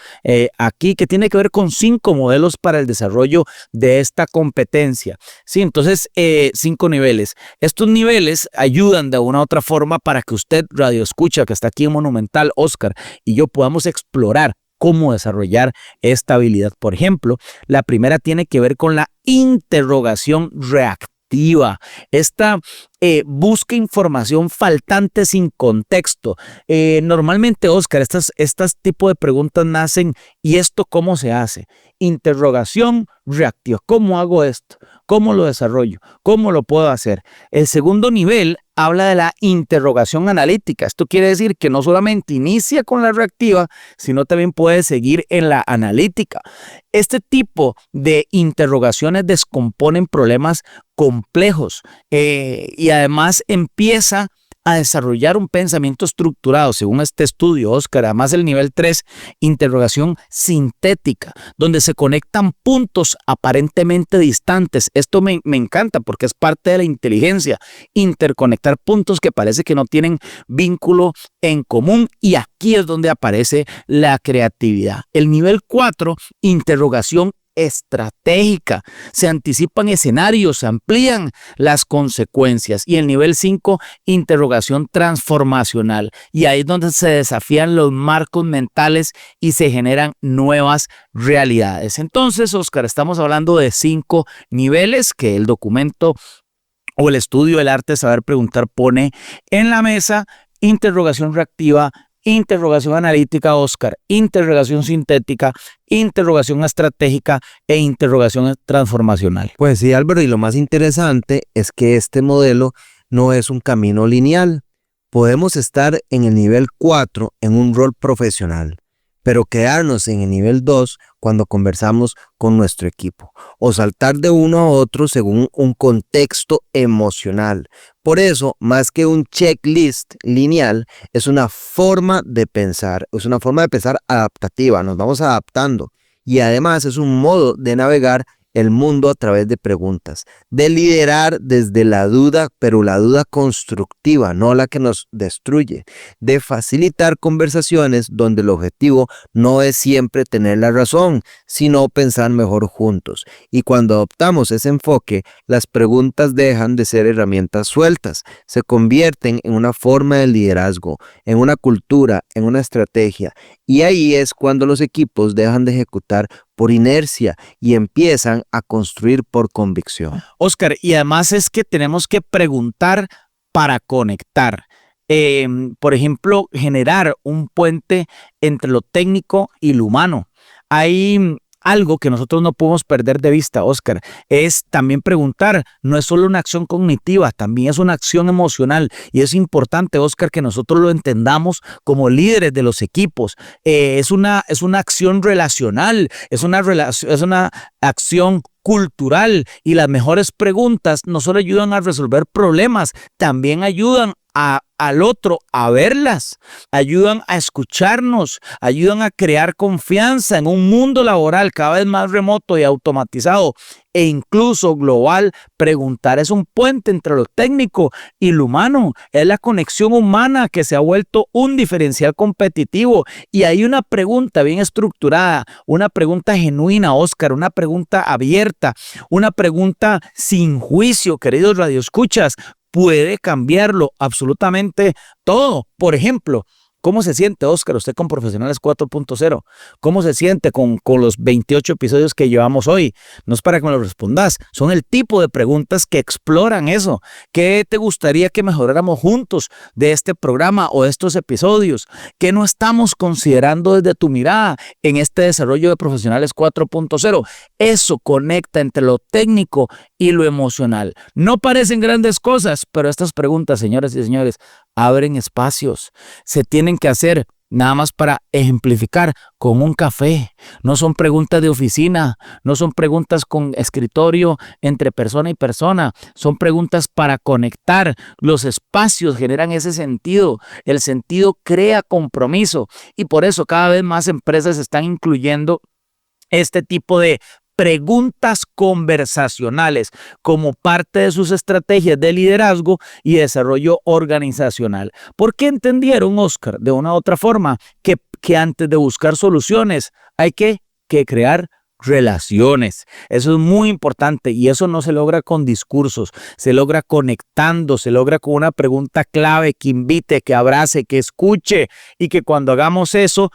aquí, que tiene que ver con 5 modelos para el desarrollo de esta competencia. Sí, entonces, 5 niveles. Estos niveles ayudan de una u otra forma para que usted, radio escucha, que está aquí en Monumental, Oscar, y yo podamos explorar cómo desarrollar esta habilidad. Por ejemplo, la primera tiene que ver con la interrogación reactiva. Esta busca información faltante sin contexto. Normalmente, Oscar, estas tipos de preguntas nacen, ¿y esto cómo se hace? Interrogación reactiva. ¿Cómo hago esto? ¿Cómo lo desarrollo? ¿Cómo lo puedo hacer? El segundo nivel habla de la interrogación analítica. Esto quiere decir que no solamente inicia con la reactiva, sino también puede seguir en la analítica. Este tipo de interrogaciones descomponen problemas complejos y además empieza a desarrollar un pensamiento estructurado, según este estudio, Oscar. Además, el nivel 3, interrogación sintética, donde se conectan puntos aparentemente distantes. Esto me encanta porque es parte de la inteligencia, interconectar puntos que parece que no tienen vínculo en común, y aquí es donde aparece la creatividad. El nivel 4, interrogación estratégica. Se anticipan escenarios, se amplían las consecuencias. Y el nivel 5, interrogación transformacional. Y ahí es donde se desafían los marcos mentales y se generan nuevas realidades. Entonces, Oscar, estamos hablando de 5 niveles que el documento o el estudio del arte de saber preguntar pone en la mesa: interrogación reactiva, interrogación analítica, Oscar, interrogación sintética, interrogación estratégica e interrogación transformacional.
Pues sí, Álvaro, y lo más interesante es que este modelo no es un camino lineal. Podemos estar en el nivel 4 en un rol profesional, pero quedarnos en el nivel 2 cuando conversamos con nuestro equipo, o saltar de uno a otro según un contexto emocional. Por eso, más que un checklist lineal, es una forma de pensar, adaptativa, nos vamos adaptando, y además es un modo de navegar el mundo a través de preguntas, de liderar desde la duda, pero la duda constructiva, no la que nos destruye, de facilitar conversaciones donde el objetivo no es siempre tener la razón, sino pensar mejor juntos. Y cuando adoptamos ese enfoque, las preguntas dejan de ser herramientas sueltas, se convierten en una forma de liderazgo, en una cultura, en una estrategia. Y ahí es cuando los equipos dejan de ejecutar por inercia y empiezan a construir por convicción.
Oscar, y además es que tenemos que preguntar para conectar. Por ejemplo, generar un puente entre lo técnico y lo humano. Hay algo que nosotros no podemos perder de vista, Oscar, es también preguntar. No es solo una acción cognitiva, también es una acción emocional. Y es importante, Oscar, que nosotros lo entendamos como líderes de los equipos. Es una acción relacional, es una acción cultural. Y las mejores preguntas no solo ayudan a resolver problemas, también ayudan al otro a verlas, ayudan a escucharnos, ayudan a crear confianza en un mundo laboral cada vez más remoto y automatizado e incluso global. Preguntar es un puente entre lo técnico y lo humano, es la conexión humana que se ha vuelto un diferencial competitivo. Y hay una pregunta bien estructurada, una pregunta genuina, Oscar, una pregunta abierta, una pregunta sin juicio, queridos radioescuchas, puede cambiarlo absolutamente todo. Por ejemplo, ¿cómo se siente, Oscar, usted con Profesionales 4.0? ¿Cómo se siente con los 28 episodios que llevamos hoy? No es para que me lo respondas, son el tipo de preguntas que exploran eso. ¿Qué te gustaría que mejoráramos juntos de este programa o de estos episodios? ¿Qué no estamos considerando desde tu mirada en este desarrollo de Profesionales 4.0? Eso conecta entre lo técnico y lo emocional. No parecen grandes cosas, pero estas preguntas, señoras y señores, abren espacios. Se tienen que hacer, nada más para ejemplificar, con un café. No son preguntas de oficina, no son preguntas con escritorio entre persona y persona, son preguntas para conectar. Los espacios generan ese sentido, el sentido crea compromiso y por eso cada vez más empresas están incluyendo este tipo de preguntas conversacionales como parte de sus estrategias de liderazgo y desarrollo organizacional. Porque entendieron, Oscar, de una u otra forma, que antes de buscar soluciones hay que crear relaciones. Eso es muy importante y eso no se logra con discursos, se logra conectando, se logra con una pregunta clave que invite, que abrace, que escuche y que cuando hagamos eso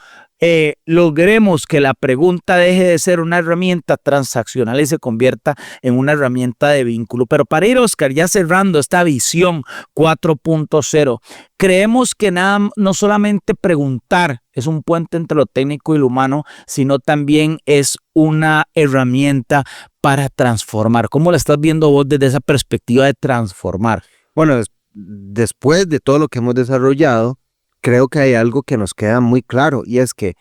logremos que la pregunta deje de ser una herramienta transaccional y se convierta en una herramienta de vínculo. Pero para ir, Oscar, ya cerrando esta visión 4.0, creemos que no solamente preguntar es un puente entre lo técnico y lo humano, sino también es una herramienta para transformar. ¿Cómo la estás viendo vos desde esa perspectiva de transformar?
Bueno, después de todo lo que hemos desarrollado, creo que hay algo que nos queda muy claro y es que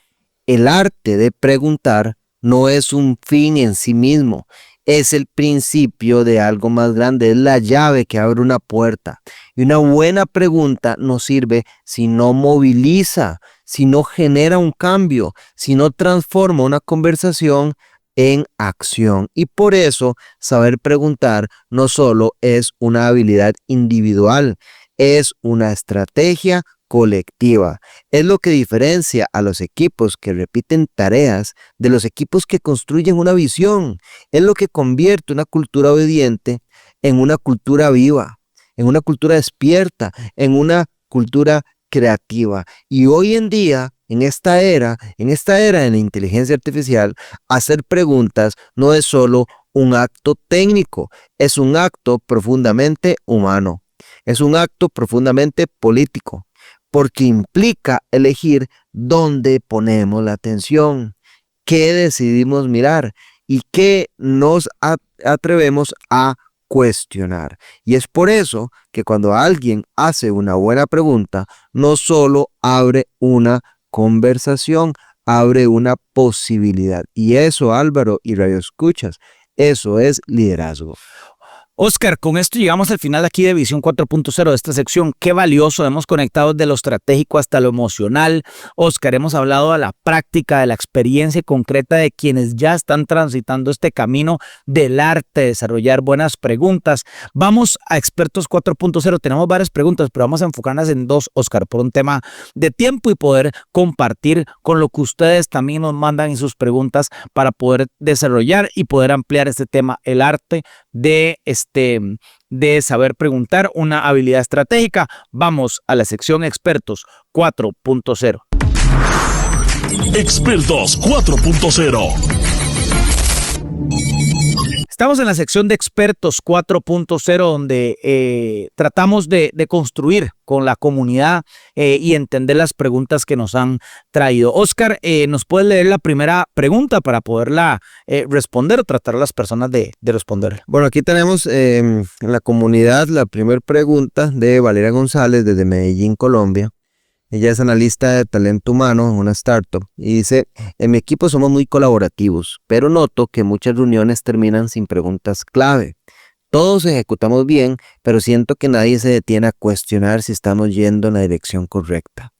el arte de preguntar no es un fin en sí mismo, es el principio de algo más grande, es la llave que abre una puerta. Y una buena pregunta no sirve si no moviliza, si no genera un cambio, si no transforma una conversación en acción. Y por eso saber preguntar no solo es una habilidad individual, es una estrategia colectiva. Es lo que diferencia a los equipos que repiten tareas de los equipos que construyen una visión. Es lo que convierte una cultura obediente en una cultura viva, en una cultura despierta, en una cultura creativa. Y hoy en día, en esta era de la inteligencia artificial, hacer preguntas no es solo un acto técnico, es un acto profundamente humano, es un acto profundamente político. porque implica elegir dónde ponemos la atención, qué decidimos mirar y qué nos atrevemos a cuestionar. Y es por eso que cuando alguien hace una buena pregunta, no solo abre una conversación, abre una posibilidad. Y eso, Álvaro y Radio Escuchas, eso es liderazgo.
Oscar, con esto llegamos al final aquí de Visión 4.0 de esta sección. Qué valioso, hemos conectado de lo estratégico hasta lo emocional. Oscar, hemos hablado de la práctica, de la experiencia concreta de quienes ya están transitando este camino del arte de desarrollar buenas preguntas. Vamos a Expertos 4.0, tenemos varias preguntas, pero vamos a enfocarnos en dos, Oscar, por un tema de tiempo y poder compartir con lo que ustedes también nos mandan en sus preguntas para poder desarrollar y poder ampliar este tema, el arte de saber preguntar, una habilidad estratégica. Vamos a la sección Expertos 4.0.
Expertos 4.0.
Estamos en la sección de Expertos 4.0 donde tratamos de construir con la comunidad y entender las preguntas que nos han traído. Oscar, ¿nos puedes leer la primera pregunta para poderla responder o tratar a las personas de responder?
Bueno, aquí tenemos en la comunidad la primera pregunta de Valeria González desde Medellín, Colombia. Ella es analista de talento humano en una startup y dice: en mi equipo somos muy colaborativos, pero noto que muchas reuniones terminan sin preguntas clave. Todos ejecutamos bien, pero siento que nadie se detiene a cuestionar si estamos yendo en la dirección correcta.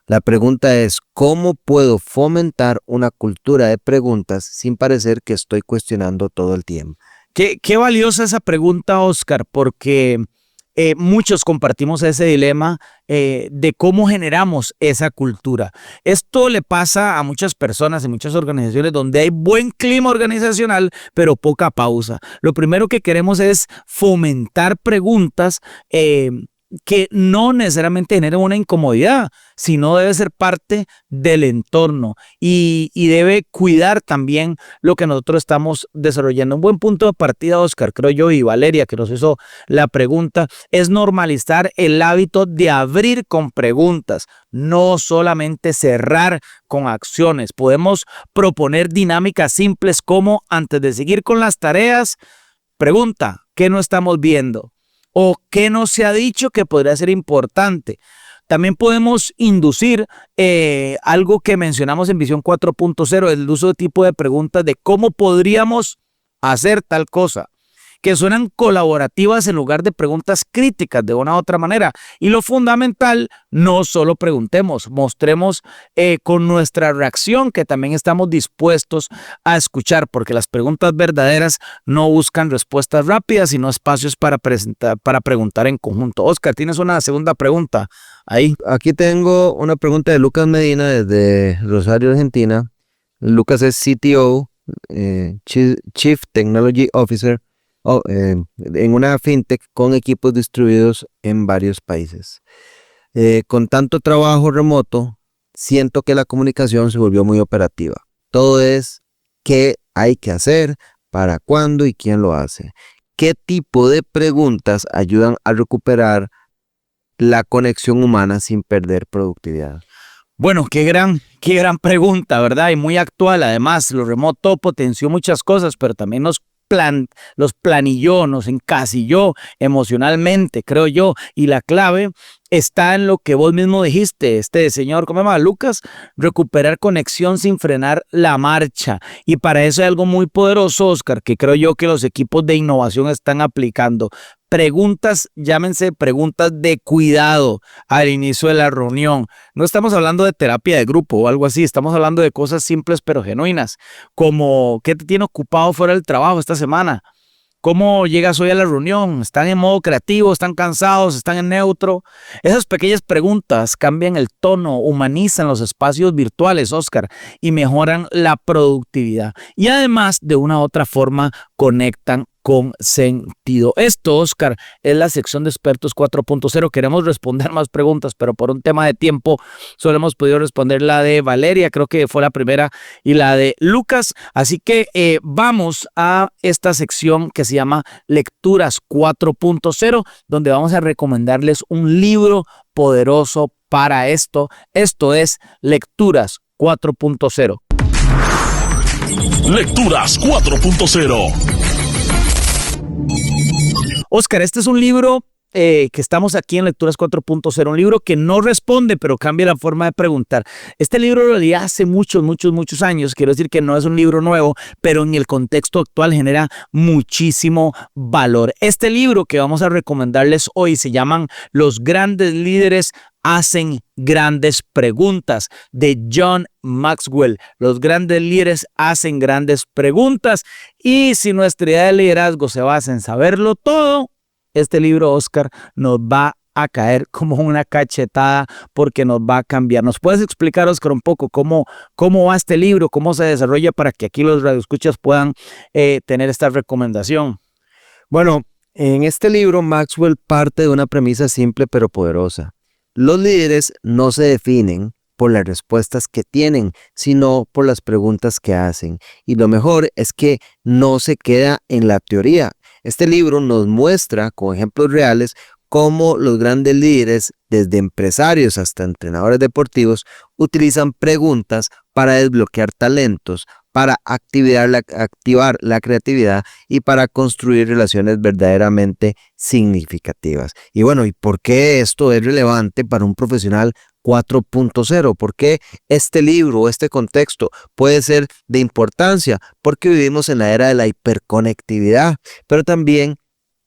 La pregunta es: ¿cómo puedo fomentar una cultura de preguntas sin parecer que estoy cuestionando todo el tiempo?
Qué valiosa esa pregunta, Oscar, porque muchos compartimos ese dilema de cómo generamos esa cultura. Esto le pasa a muchas personas en muchas organizaciones donde hay buen clima organizacional, pero poca pausa. Lo primero que queremos es fomentar preguntas que no necesariamente generen una incomodidad, sino debe ser parte del entorno y debe cuidar también lo que nosotros estamos desarrollando. Un buen punto de partida, Oscar, creo yo, y Valeria, que nos hizo la pregunta, es normalizar el hábito de abrir con preguntas, no solamente cerrar con acciones. Podemos proponer dinámicas simples como, antes de seguir con las tareas, pregunta, ¿qué no estamos viendo? ¿O qué no se ha dicho que podría ser importante? También podemos inducir algo que mencionamos en Visión 4.0, el uso de tipo de preguntas de cómo podríamos hacer tal cosa, que suenan colaborativas en lugar de preguntas críticas de una u otra manera. Y lo fundamental, no solo preguntemos, mostremos con nuestra reacción que también estamos dispuestos a escuchar, porque las preguntas verdaderas no buscan respuestas rápidas, sino espacios para preguntar en conjunto. Oscar, ¿tienes una segunda pregunta ahí?
Aquí tengo una pregunta de Lucas Medina desde Rosario, Argentina. Lucas es CTO, Chief Technology Officer, en una fintech con equipos distribuidos en varios países. Con tanto trabajo remoto, siento que la comunicación se volvió muy operativa. Todo es qué hay que hacer, para cuándo y quién lo hace. ¿Qué tipo de preguntas ayudan a recuperar la conexión humana sin perder productividad?
Bueno, qué gran pregunta, ¿verdad? Y muy actual. Además, lo remoto potenció muchas cosas, pero también los planilló, nos encasilló emocionalmente, creo yo, y la clave está en lo que vos mismo dijiste, este señor, ¿cómo se llama? Lucas, recuperar conexión sin frenar la marcha, y para eso hay algo muy poderoso, Oscar, que creo yo que los equipos de innovación están aplicando. Preguntas, llámense preguntas de cuidado al inicio de la reunión. No estamos hablando de terapia de grupo o algo así, estamos hablando de cosas simples pero genuinas, como ¿qué te tiene ocupado fuera del trabajo esta semana? ¿Cómo llegas hoy a la reunión? ¿Están en modo creativo? ¿Están cansados? ¿Están en neutro? Esas pequeñas preguntas cambian el tono, humanizan los espacios virtuales, Oscar, y mejoran la productividad. Y además, de una u otra forma, conectan con sentido. Esto, Oscar, es la sección de expertos 4.0. Queremos responder más preguntas, pero por un tema de tiempo solo hemos podido responder la de Valeria, creo que fue la primera, y la de Lucas. Así que vamos a esta sección que se llama Lecturas 4.0, donde vamos a recomendarles un libro poderoso para esto. Esto es Lecturas 4.0.
Lecturas 4.0.
Oscar, este es un libro que estamos aquí en Lecturas 4.0, un libro que no responde, pero cambia la forma de preguntar. Este libro lo leí hace muchos años, quiero decir que no es un libro nuevo, pero en el contexto actual genera muchísimo valor. Este libro que vamos a recomendarles hoy se llaman Los grandes líderes hacen grandes preguntas, de John Maxwell. Los grandes líderes hacen grandes preguntas, y si nuestra idea de liderazgo se basa en saberlo todo, este libro, Oscar, nos va a caer como una cachetada porque nos va a cambiar. ¿Nos puedes explicar, Oscar, un poco cómo va este libro, cómo se desarrolla para que aquí los radioescuchas puedan tener esta recomendación?
Bueno, en este libro Maxwell parte de una premisa simple pero poderosa. Los líderes no se definen por las respuestas que tienen, sino por las preguntas que hacen. Y lo mejor es que no se queda en la teoría. Este libro nos muestra con ejemplos reales cómo los grandes líderes, desde empresarios hasta entrenadores deportivos, utilizan preguntas para desbloquear talentos, para activar la creatividad y para construir relaciones verdaderamente significativas. Y bueno, ¿y por qué esto es relevante para un profesional 4.0? ¿Por qué este libro, este contexto puede ser de importancia? Porque vivimos en la era de la hiperconectividad, pero también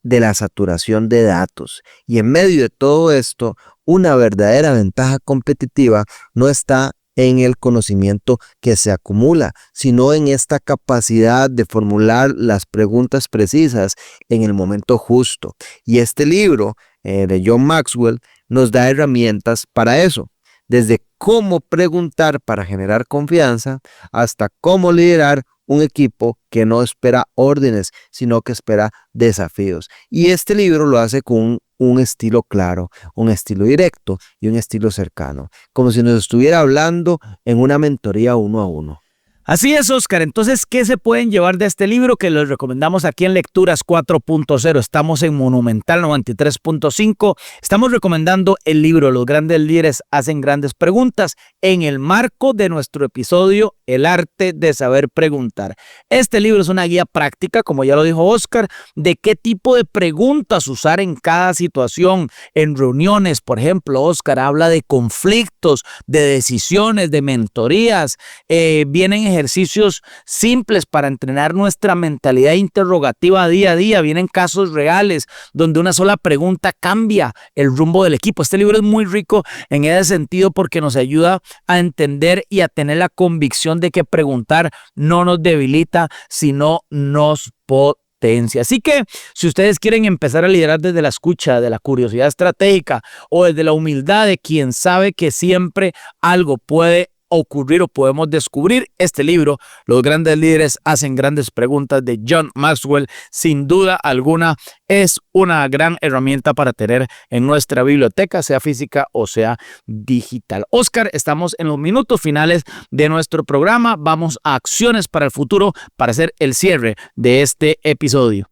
de la saturación de datos. Y en medio de todo esto, una verdadera ventaja competitiva no está en el conocimiento que se acumula, sino en esta capacidad de formular las preguntas precisas en el momento justo. Y este libro de John Maxwell nos da herramientas para eso, desde cómo preguntar para generar confianza hasta cómo liderar un equipo que no espera órdenes, sino que espera desafíos. Y este libro lo hace con un estilo claro, un estilo directo y un estilo cercano, como si nos estuviera hablando en una mentoría 1 a 1.
Así es, Oscar. Entonces, ¿qué se pueden llevar de este libro que les recomendamos aquí en Lecturas 4.0? Estamos en Monumental 93.5. Estamos recomendando el libro Los grandes líderes hacen grandes preguntas en el marco de nuestro episodio El arte de saber preguntar. Este libro es una guía práctica, como ya lo dijo Oscar, de qué tipo de preguntas usar en cada situación, en reuniones. Por ejemplo, Oscar habla de conflictos, de decisiones, de mentorías. Vienen ejercicios simples para entrenar nuestra mentalidad interrogativa día a día. Vienen casos reales donde una sola pregunta cambia el rumbo del equipo. Este libro es muy rico en ese sentido porque nos ayuda a entender y a tener la convicción de que preguntar no nos debilita, sino nos potencia. Así que si ustedes quieren empezar a liderar desde la escucha, de la curiosidad estratégica o desde la humildad de quien sabe que siempre algo puede ocurrir o podemos descubrir, este libro, Los grandes líderes hacen grandes preguntas, de John Maxwell, sin duda alguna es una gran herramienta para tener en nuestra biblioteca, sea física o sea digital. Oscar, estamos en los minutos finales de nuestro programa. Vamos a acciones para el futuro para hacer el cierre de este episodio.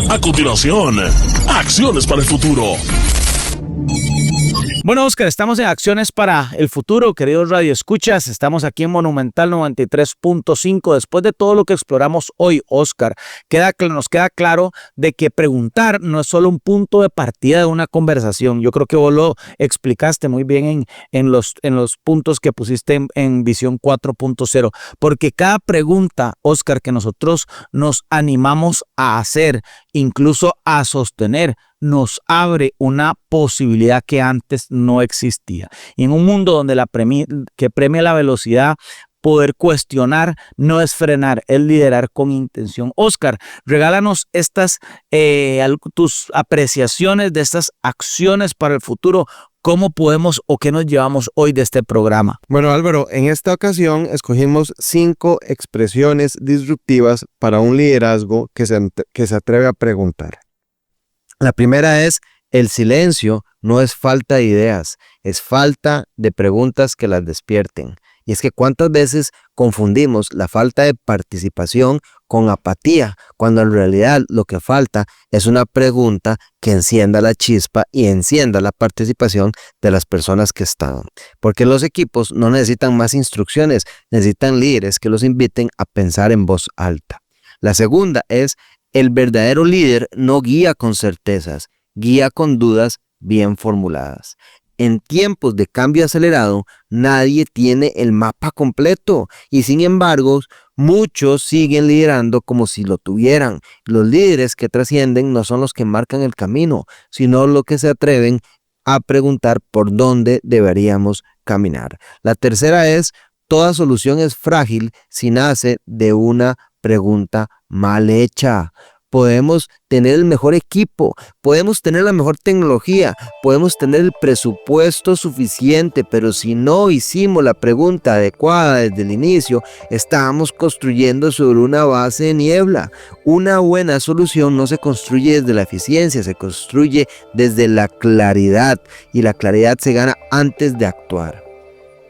A continuación, acciones para el futuro.
Bueno, Oscar, estamos en Acciones para el Futuro, queridos radioescuchas. Estamos aquí en Monumental 93.5. Después de todo lo que exploramos hoy, Oscar, nos queda claro de que preguntar no es solo un punto de partida de una conversación. Yo creo que vos lo explicaste muy bien en los puntos que pusiste en Visión 4.0, porque cada pregunta, Oscar, que nosotros nos animamos a hacer, incluso a sostener, nos abre una posibilidad que antes no existía. Y en un mundo donde que premia la velocidad, poder cuestionar no es frenar, es liderar con intención. Oscar, regálanos tus apreciaciones de estas acciones para el futuro. ¿cómo podemos o qué nos llevamos hoy de este programa?
Bueno, Álvaro, en esta ocasión escogimos 5 expresiones disruptivas para un liderazgo que se atreve a preguntar. La primera es: el silencio no es falta de ideas, es falta de preguntas que las despierten. Y es que cuántas veces confundimos la falta de participación con apatía, cuando en realidad lo que falta es una pregunta que encienda la chispa y encienda la participación de las personas que están. Porque los equipos no necesitan más instrucciones, necesitan líderes que los inviten a pensar en voz alta. La segunda es: el verdadero líder no guía con certezas, guía con dudas bien formuladas. En tiempos de cambio acelerado, nadie tiene el mapa completo y sin embargo, muchos siguen liderando como si lo tuvieran. Los líderes que trascienden no son los que marcan el camino, sino los que se atreven a preguntar por dónde deberíamos caminar. La tercera es: toda solución es frágil si nace de una pregunta mal hecha. Podemos tener el mejor equipo, podemos tener la mejor tecnología, podemos tener el presupuesto suficiente, pero si no hicimos la pregunta adecuada desde el inicio, estamos construyendo sobre una base de niebla. Una buena solución no se construye desde la eficiencia, se construye desde la claridad, y la claridad se gana antes de actuar.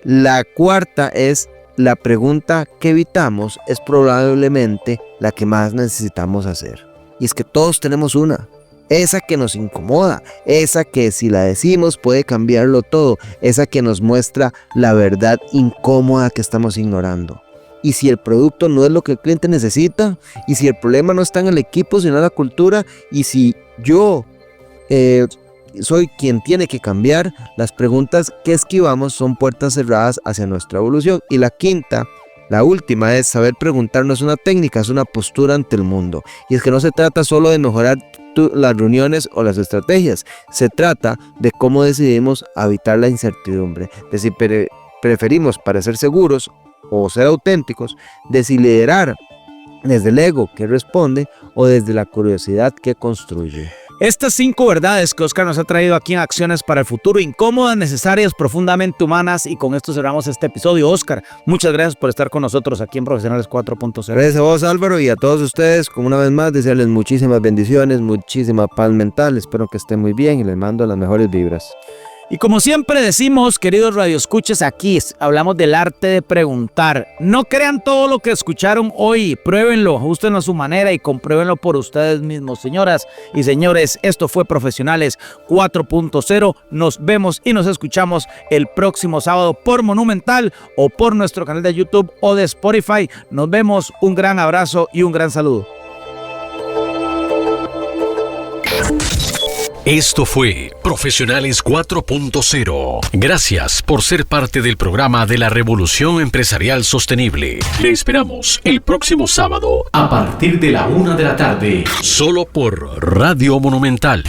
La cuarta es: la pregunta que evitamos es probablemente la que más necesitamos hacer. Y es que todos tenemos una, esa que nos incomoda, esa que si la decimos puede cambiarlo todo, esa que nos muestra la verdad incómoda que estamos ignorando. Y si el producto no es lo que el cliente necesita, y si el problema no está en el equipo sino en la cultura, y si yo soy quien tiene que cambiar, las preguntas que esquivamos son puertas cerradas hacia nuestra evolución. Y la quinta, la última, es: saber preguntar no es una técnica, es una postura ante el mundo. Y es que no se trata solo de mejorar las reuniones o las estrategias, se trata de cómo decidimos habitar la incertidumbre, de si preferimos parecer seguros o ser auténticos, de si liderar desde el ego que responde o desde la curiosidad que construye.
Estas 5 verdades que Oscar nos ha traído aquí en Acciones para el Futuro, incómodas, necesarias, profundamente humanas, y con esto cerramos este episodio. Oscar, muchas gracias por estar con nosotros aquí en Profesionales 4.0.
Gracias a vos, Álvaro, y a todos ustedes, como una vez más, desearles muchísimas bendiciones, muchísima paz mental. Espero que estén muy bien y les mando las mejores vibras.
Y como siempre decimos, queridos radioescuchas, aquí hablamos del arte de preguntar. No crean todo lo que escucharon hoy, pruébenlo, ajustenlo a su manera y compruébenlo por ustedes mismos. Señoras y señores, esto fue Profesionales 4.0. Nos vemos y nos escuchamos el próximo sábado por Monumental o por nuestro canal de YouTube o de Spotify. Nos vemos, un gran abrazo y un gran saludo.
Esto fue Profesionales 4.0. Gracias por ser parte del programa de la Revolución Empresarial Sostenible. Le esperamos el próximo sábado a partir de la 1 de la tarde, solo por Radio Monumental.